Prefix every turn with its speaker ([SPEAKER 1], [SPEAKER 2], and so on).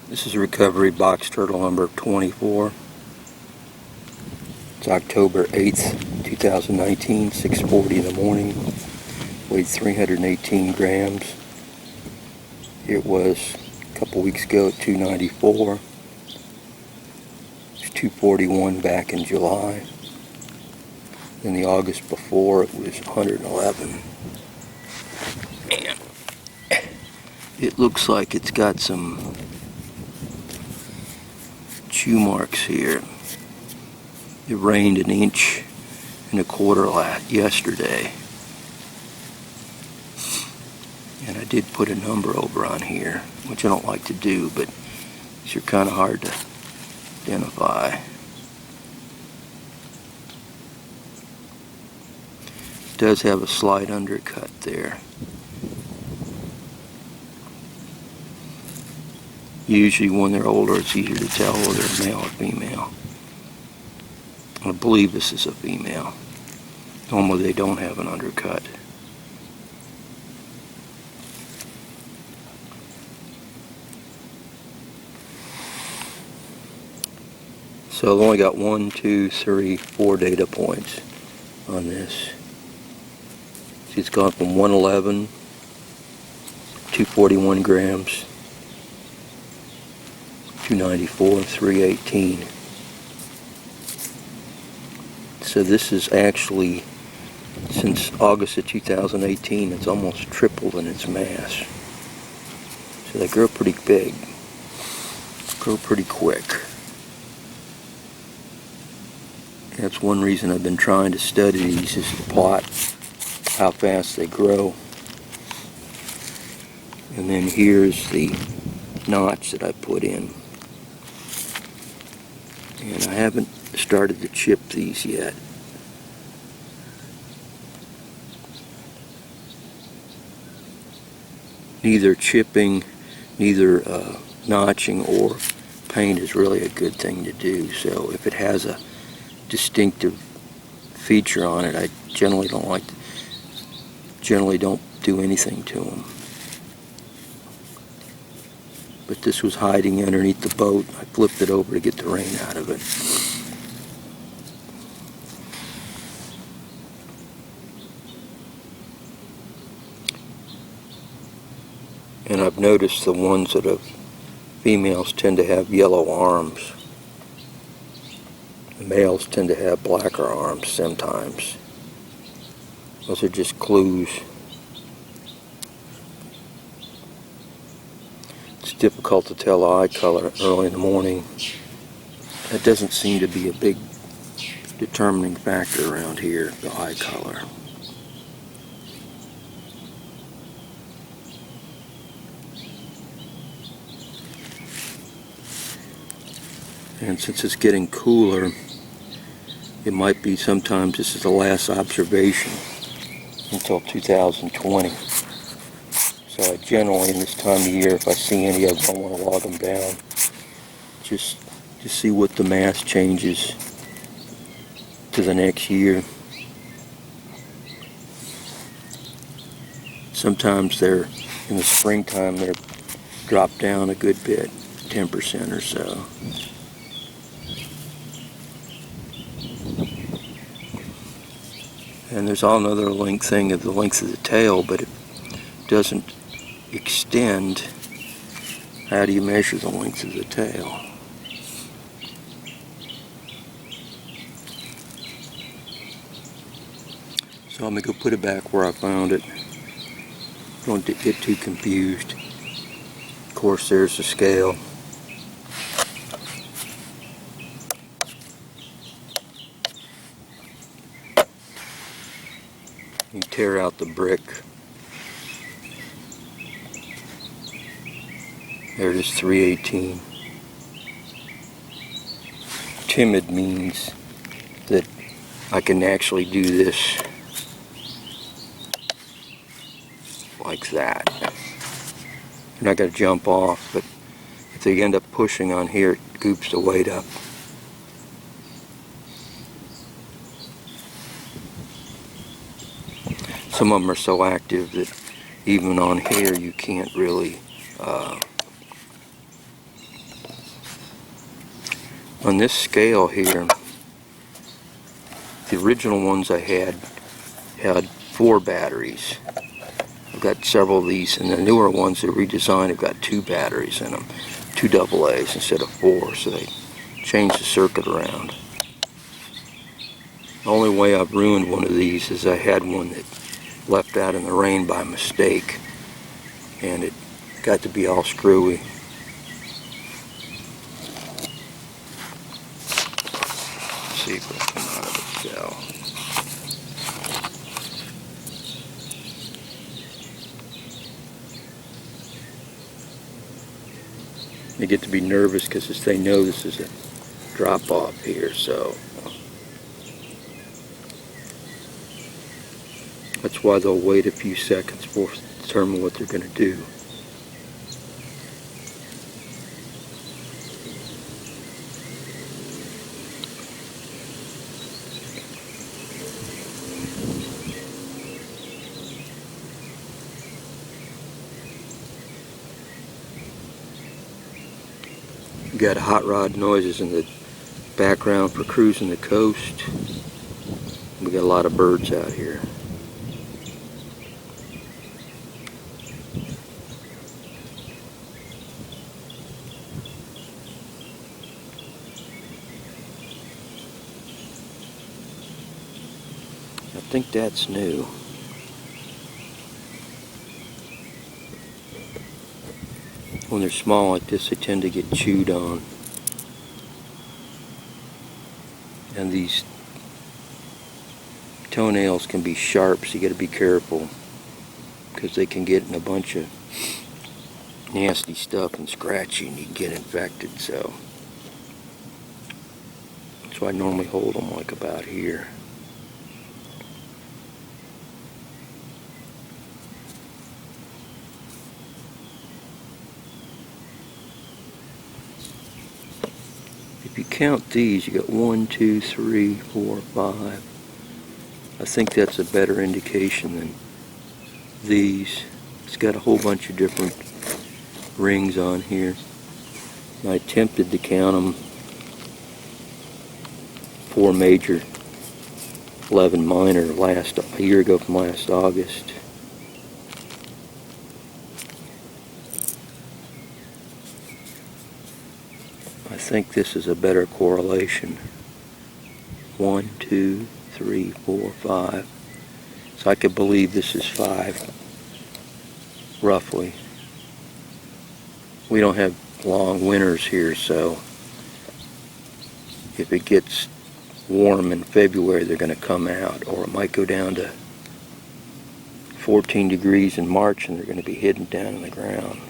[SPEAKER 1] This is recovery box turtle number 24. It's October 8th, 2019, 6:40 in the morning. Weighed 318 grams. It was a couple weeks ago at 294. It was 241 back in July. In the August before, it was 111. And it looks like it's got some chew marks here. It rained 1.25 inches yesterday, and I did put a number over on here, which I don't like to do, but these are kind of hard to identify. It does have a slight undercut there. Usually when they're older, it's easier to tell whether they're male or female. I believe this is a female. Normally they don't have an undercut. So I've only got 1, 2, 3, 4 data points on this. See, it's gone from 111, 241 grams, 294, 318. So this is actually, since August of 2018, it's almost tripled in its mass. So they grow pretty big, grow pretty quick. That's one reason I've been trying to study these, is to plot how fast they grow. And then here's the notch that I put in. And I haven't started to chip these yet. Neither chipping, neither notching or paint is really a good thing to do. So if it has a distinctive feature on it, I generally don't do anything to them. But this was hiding underneath the boat. I flipped it over to get the rain out of it. And I've noticed the ones that have females tend to have yellow arms. The males tend to have blacker arms sometimes. Those are just clues. It's difficult to tell the eye color early in the morning. That doesn't seem to be a big determining factor around here, the eye color. And since it's getting cooler, it might be sometimes this is the last observation until 2020. So I generally, in this time of year, if I see any of them, I want to log them down. Just to see what the mass changes to the next year. Sometimes they're, in the springtime, they're dropped down a good bit, 10% or so. And there's all another thing of the length of the tail, but it doesn't extend. How do you measure the length of the tail? So I'm going to go put it back where I found it. Don't get too confused. Of course, there's the scale. You tear out the brick. There it is, 318. Timid means that I can actually do this like that. You're not going to jump off, but if they end up pushing on here, it goops the weight up. Some of them are so active that even on here you can't really On this scale here, the original ones I had 4 batteries. I've got several of these, and the newer ones that are redesigned have got 2 batteries in them, 2 AA's instead of 4, so they changed the circuit around. The only way I've ruined one of these is I had one that left out in the rain by mistake, and it got to be all screwy. Let's see if it'll come out of its shell. They get to be nervous because they know this is a drop off here, so that's why they'll wait a few seconds before determine what they're going to do. We got hot rod noises in the background for cruising the coast. We got a lot of birds out here. I think that's new. When they're small like this, they tend to get chewed on. And these toenails can be sharp, so you got to be careful, because they can get in a bunch of nasty stuff and scratch you and you can get infected. So that's why I normally hold them like about here. If you count these, you got 1, 2, 3, 4, 5. I think that's a better indication than these. It's got a whole bunch of different rings on here. I attempted to count them 4 major, 11 minor a year ago from last August. I think this is a better correlation. 1, 2, 3, 4, 5. So I could believe this is 5, roughly. We don't have long winters here, so if it gets warm in February, they're going to come out, or it might go down to 14 degrees in March and they're going to be hidden down in the ground.